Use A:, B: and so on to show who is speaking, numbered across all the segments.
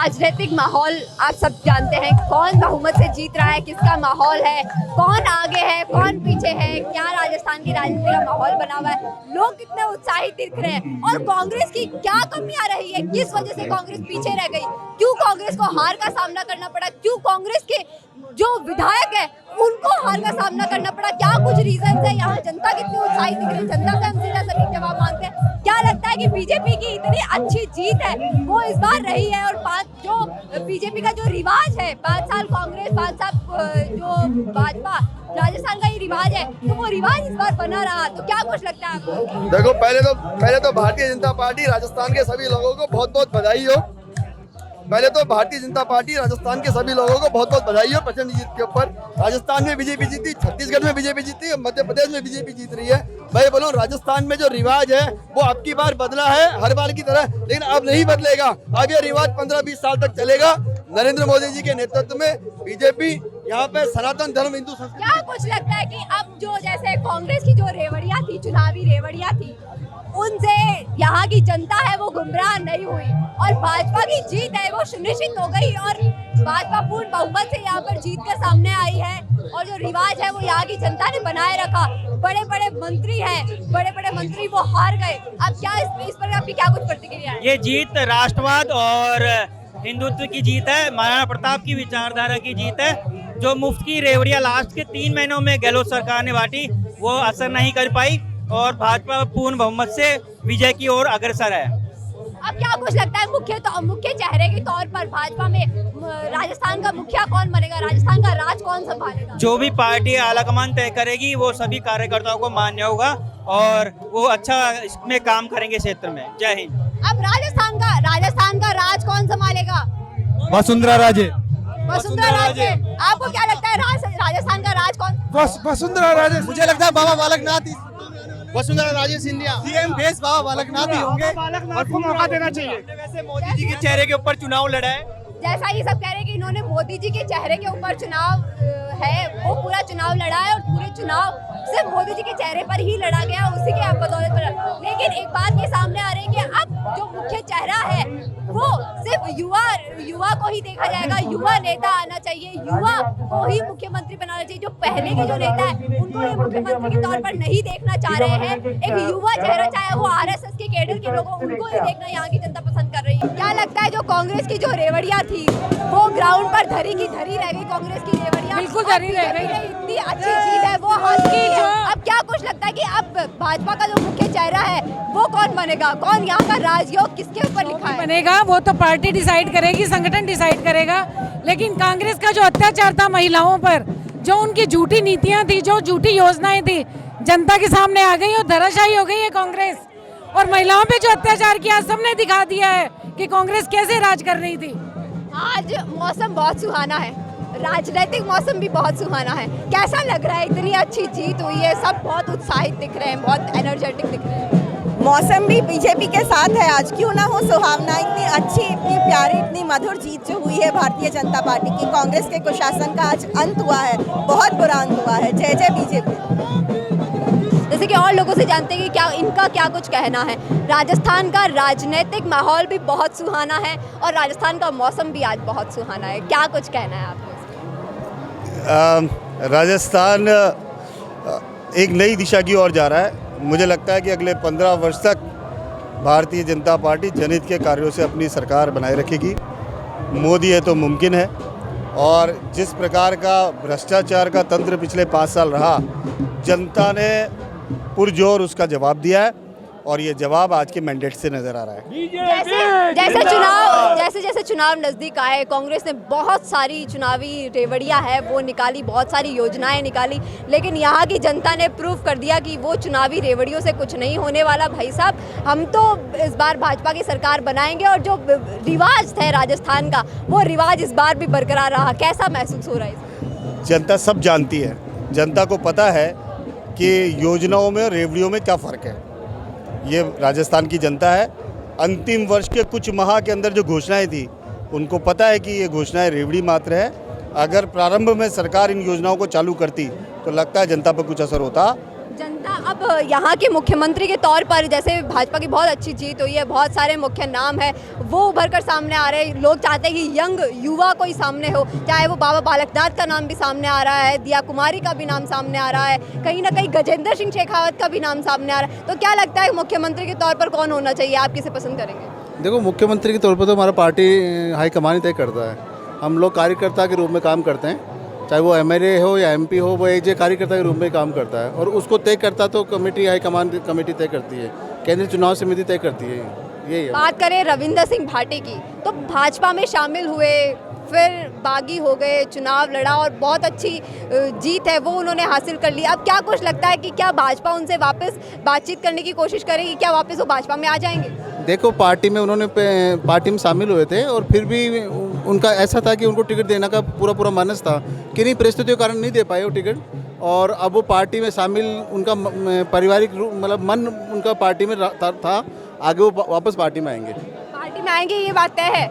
A: राजनीतिक माहौल आप सब जानते हैं, कौन बहुमत से जीत रहा है, किसका माहौल है, कौन आगे है, कौन पीछे है, क्या राजस्थान की राजनीति का माहौल बना हुआ है, लोग कितने उत्साहित दिख रहे हैं और कांग्रेस की क्या कमी आ रही है, किस वजह से कांग्रेस पीछे रह गई, क्यों कांग्रेस को हार का सामना करना पड़ा, क्यों कांग्रेस के जो विधायक है उनको हार का सामना करना पड़ा, क्या कुछ रीजन है, यहाँ जनता कितनी उत्साहित दिख रही है, जनता से हम सीधा सटीक जवाब मांगते हैं। क्या लगता है कि बीजेपी की इतनी अच्छी जीत है वो इस बार रही है और जो बीजेपी का जो रिवाज है 5 साल कांग्रेस 5 साल जो भाजपा राजस्थान का ये रिवाज है तो वो रिवाज इस बार बना रहा, तो क्या कुछ लगता है आपको?
B: देखो पहले तो भारतीय जनता पार्टी राजस्थान के सभी लोगों को बहुत बहुत बधाई हो। पहले तो भारतीय जनता पार्टी राजस्थान के सभी लोगों को बहुत बहुत बधाई हो प्रचंड जीत के ऊपर। राजस्थान में बीजेपी जीती, छत्तीसगढ़ में बीजेपी जीती, मध्य प्रदेश में बीजेपी जीत रही है। भाई बोलो, राजस्थान में जो रिवाज है वो अब की बार बदला है हर बार की तरह, लेकिन अब नहीं बदलेगा। अब ये रिवाज 15-20 साल तक चलेगा। नरेंद्र मोदी जी के नेतृत्व में बीजेपी यहाँ पे सनातन धर्म हिंदू संस्कृति।
A: क्या कुछ लगता है कि अब जो जैसे कांग्रेस की जो रेवड़ियां थी, चुनावी रेवड़ियां थी, उनसे यहाँ की जनता है वो गुमराह नहीं हुई और भाजपा की जीत है वो सुनिश्चित हो गई और भाजपा पूर्ण बहुमत से यहाँ पर जीत के सामने आई है और जो रिवाज है वो यहाँ की जनता ने बनाए रखा। बड़े बड़े मंत्री वो हार गए। अब क्या इस पर आपकी क्या कुछ प्रतिक्रिया है?
C: ये जीत राष्ट्रवाद और हिंदुत्व की जीत है, महाराणा प्रताप की विचारधारा की जीत है। जो मुफ्त की रेवड़ियां लास्ट के 3 महीनों में गहलोत सरकार ने बांटी वो असर नहीं कर पाई और भाजपा पूर्ण बहुमत से विजय की ओर अग्रसर है।
A: अब क्या कुछ लगता है मुख्य चेहरे के तौर पर भाजपा में राजस्थान का मुखिया कौन बनेगा, राजस्थान का राज कौन संभालेगा?
C: जो भी पार्टी आलाकमान तय करेगी वो सभी कार्यकर्ताओं को मान्य होगा और वो अच्छा इसमें काम करेंगे क्षेत्र में। जय हिंद।
A: अब राजस्थान का राज कौन संभालेगा?
D: वसुंधरा राजे।
A: आपको क्या लगता है राजस्थान का राज कौन?
D: वसुंधरा राजे।
B: मुझे लगता है बाबा बालकनाथ, वसुंधरा राजे सिंधिया
D: सीएम फेस बाबा बालकनाथ ही होंगे और को मौका देना चाहिए।
C: वैसे मोदी जी के चेहरे के ऊपर चुनाव लड़ा है।
A: जैसा ये सब कह रहे हैं कि इन्होंने मोदी जी के चेहरे के ऊपर चुनाव है, वो पूरा चुनाव लड़ा है और पूरे चुनाव सिर्फ मोदी जी के चेहरे पर ही लड़ा गया, उसी के बदौलत पर। लेकिन एक बात के सामने आ रही है कि अब जो मुख्य चेहरा है वो सिर्फ युवा को ही देखा जाएगा, युवा नेता आना चाहिए, युवा को ही मुख्यमंत्री बनाना चाहिए। जो पहले के जो नेता है उनको ये मुख्यमंत्री के तौर पर नहीं देखना चाह रहे हैं। एक युवा चेहरा, चाहे वो आरएसएस के कैडर के लोग, उनको ही देखना यहाँ की जनता पसंद कर रही है। क्या लगता है जो कांग्रेस की जो रेवड़ियां थी वो ग्राउंड पर धरी की धरी रह गई? कांग्रेस की रेवड़ियां बिल्कुल धरी रह गई। इतनी अच्छी जीत है वो हासिल की। अब क्या कुछ लगता है कि अब भाजपा का जो मुख्य चेहरा है वो कौन बनेगा, कौन यहाँ का राजयोग किसके ऊपर लिखा है?
E: बनेगा वो तो पार्टी डिसाइड करेगी, संगठन डिसाइड करेगा। लेकिन कांग्रेस का जो अत्याचार था महिलाओं पर, जो उनकी झूठी नीतियां थी, जो झूठी योजनाएं थी, जनता के सामने आ गई और धराशायी हो गई है कांग्रेस। और महिलाओं पे जो अत्याचार किया सबने दिखा दिया है कि कांग्रेस कैसे राज कर रही थी।
A: आज मौसम बहुत सुहाना है, राजनीतिक मौसम भी बहुत सुहाना है। कैसा लग रहा है? इतनी अच्छी जीत हुई है, सब बहुत उत्साहित दिख रहे हैं, बहुत एनर्जेटिक दिख रहे हैं।
F: मौसम भी बीजेपी के साथ है आज, क्यों ना हो सुहावना। इतनी अच्छी, इतनी प्यारी, इतनी मधुर जीत जो हुई है भारतीय जनता पार्टी की, कांग्रेस के कुशासन का आज अंत हुआ है, बहुत बुरा अंत हुआ है। जय जय बीजेपी।
A: जैसे कि और लोगों से जानते हैं कि क्या इनका क्या कुछ कहना है। राजस्थान का राजनीतिक माहौल भी बहुत सुहाना है और राजस्थान का मौसम भी आज बहुत सुहाना है, क्या कुछ कहना है आपको?
B: राजस्थान एक नई दिशा की ओर जा रहा है। मुझे लगता है कि अगले 15 वर्ष तक भारतीय जनता पार्टी जनहित के कार्यों से अपनी सरकार बनाए रखेगी। मोदी है तो मुमकिन है। और जिस प्रकार का भ्रष्टाचार का तंत्र पिछले 5 साल रहा, जनता ने पुरजोर उसका जवाब दिया है और ये जवाब आज के मैंडेट से नजर आ रहा है।
A: जैसे चुनाव नजदीक आए, कांग्रेस ने बहुत सारी चुनावी रेवड़ियां है वो निकाली, बहुत सारी योजनाएं निकाली, लेकिन यहाँ की जनता ने प्रूव कर दिया कि वो चुनावी रेवड़ियों से कुछ नहीं होने वाला। भाई साहब, हम तो इस बार भाजपा की सरकार बनाएंगे और जो रिवाज थे राजस्थान का वो रिवाज इस बार भी बरकरार रहा। कैसा महसूस हो रहा है?
B: जनता सब जानती है, जनता को पता है कि योजनाओं में और रेवड़ियों में क्या फ़र्क है। ये राजस्थान की जनता है। अंतिम वर्ष के कुछ माह के अंदर जो घोषणाएं थी उनको पता है कि ये घोषणाएं रेवड़ी मात्र है। अगर प्रारंभ में सरकार इन योजनाओं को चालू करती तो लगता है जनता पर कुछ असर होता।
A: जनता अब अब यहाँ के मुख्यमंत्री के तौर पर जैसे भाजपा की बहुत अच्छी जीत हुई है, बहुत सारे मुख्य नाम है वो उभर कर सामने आ रहे हैं। लोग चाहते हैं कि यंग युवा कोई सामने हो, चाहे वो बाबा बालकनाथ का नाम भी सामने आ रहा है, दिया कुमारी का भी नाम सामने आ रहा है, कहीं ना कहीं गजेंद्र सिंह शेखावत का भी नाम सामने आ रहा है। तो क्या लगता है मुख्यमंत्री के तौर पर कौन होना चाहिए, आप किसे पसंद करेंगे?
G: देखो, मुख्यमंत्री के तौर पर तो हमारा पार्टी हाईकमान ही तय करता है। हम लोग कार्यकर्ता के रूप में काम करते हैं, चाहे वो एमएलए हो या एमपी हो, वो एक कार्यकर्ता के रूप में काम करता है और उसको तय करता तो कमेटी, हाईकमान कमेटी तय करती है, केंद्रीय चुनाव समिति तय करती है। यही है।
A: बात करें रविंदर सिंह भाटी की, तो भाजपा में शामिल हुए, फिर बागी हो गए, चुनाव लड़ा और बहुत अच्छी जीत है वो उन्होंने हासिल कर ली। अब क्या कुछ लगता है कि क्या भाजपा उनसे वापस बातचीत करने की कोशिश करेगी, क्या वापस वो भाजपा में आ जाएंगे?
G: देखो, पार्टी में उन्होंने पार्टी में शामिल हुए थे और फिर भी उनका ऐसा था कि उनको टिकट देने का पूरा मानस था, किन्हीं परिस्थितियों के कारण नहीं दे पाए वो टिकट। और अब वो पार्टी में शामिल, उनका पारिवारिक मतलब मन उनका पार्टी में था, आगे वो वापस पार्टी में आएंगे।
A: पार्टी में आएंगे, ये बात तय है।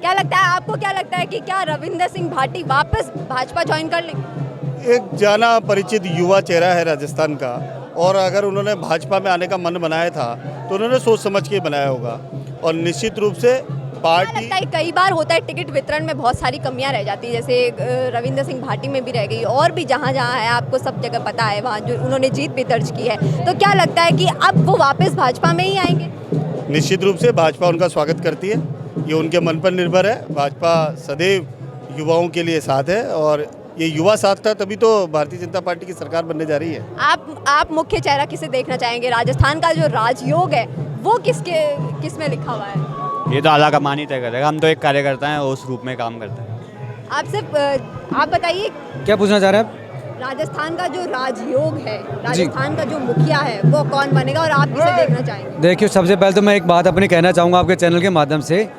A: क्या लगता है आपको, क्या लगता है कि क्या रविंदर सिंह भाटी वापस भाजपा ज्वाइन कर लेंगे?
H: एक जाना परिचित युवा चेहरा है राजस्थान का, और अगर उन्होंने भाजपा में आने का मन बनाया था तो उन्होंने सोच समझ के बनाया होगा। और निश्चित रूप से पार्टी,
A: लगता है कई बार होता है टिकट वितरण में बहुत सारी कमियां रह जाती है, जैसे रविंदर सिंह भाटी में भी रह गई और भी जहां जहां है, आपको सब जगह पता है, वहां जो उन्होंने जीत भी दर्ज की है। तो क्या लगता है कि अब वो वापस भाजपा में ही आएंगे?
H: निश्चित रूप से भाजपा उनका स्वागत करती है, ये उनके मन पर निर्भर है। भाजपा सदैव युवाओं के लिए साथ है और ये युवा साथ था तभी तो भारतीय जनता पार्टी की सरकार बनने जा रही है।
A: आप मुख्य चेहरा किसे देखना चाहेंगे? राजस्थान का जो राजयोग है वो किस में लिखा हुआ है?
I: ये तो आलाकमान ही तय करेगा, हम तो एक कार्यकर्ता हैं, उस रूप में काम करते हैं।
A: आप बताइए,
J: क्या पूछना चाह रहे हैं आप?
A: राजस्थान का जो राजयोग है, राजस्थान का जो मुखिया है वो कौन बनेगा और आप किसे देखना चाहेंगे?
J: देखिए, सबसे पहले तो मैं एक बात अपनी कहना चाहूँगा आपके चैनल के माध्यम से।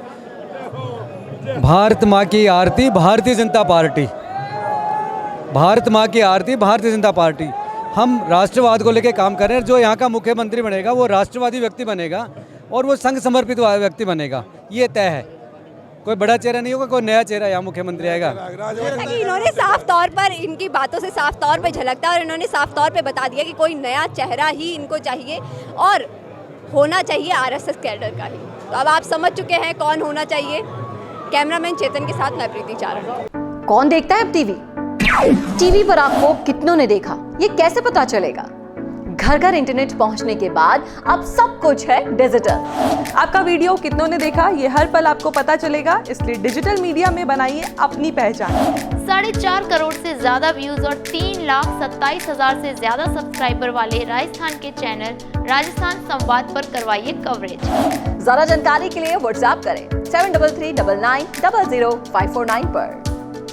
J: भारत माँ की आरती भारतीय जनता पार्टी, भारत माँ की आरती भारतीय जनता पार्टी। हम राष्ट्रवाद को लेकर काम कर रहे हैं। जो यहाँ का मुख्यमंत्री बनेगा वो राष्ट्रवादी व्यक्ति बनेगा और वो संघ समर्पित व्यक्ति बनेगा, ये तय है। कोई बड़ा चेहरा नहीं होगा, कोई नया चेहरा यहाँ मुख्यमंत्री आएगा।
A: जैसा कि इन्होंने साफ तौर पर, इनकी बातों से साफ तौर पे झलकता है और इन्होंने साफ तौर पे बता दिया कि कोई नया चेहरा ही इनको चाहिए और होना चाहिए आरएसएस कैडर का ही। तो अब आप समझ चुके हैं कौन होना चाहिए। कैमरामैन चेतन के साथ मैं प्रीति चारण।
K: कौन देखता है अब टीवी पर आपको कितनों ने देखा, ये कैसे पता चलेगा? घर घर इंटरनेट पहुंचने के बाद अब सब कुछ है डिजिटल।
L: आपका वीडियो कितनों ने देखा ये हर पल आपको पता चलेगा, इसलिए डिजिटल मीडिया में बनाइए अपनी पहचान।
M: 4.5 करोड़ से ज्यादा व्यूज और 3,27,000 से ज्यादा सब्सक्राइबर वाले राजस्थान के चैनल राजस्थान संवाद पर करवाइए कवरेज।
K: ज्यादा जानकारी के लिए व्हाट्सएप करें 7339900549 पर।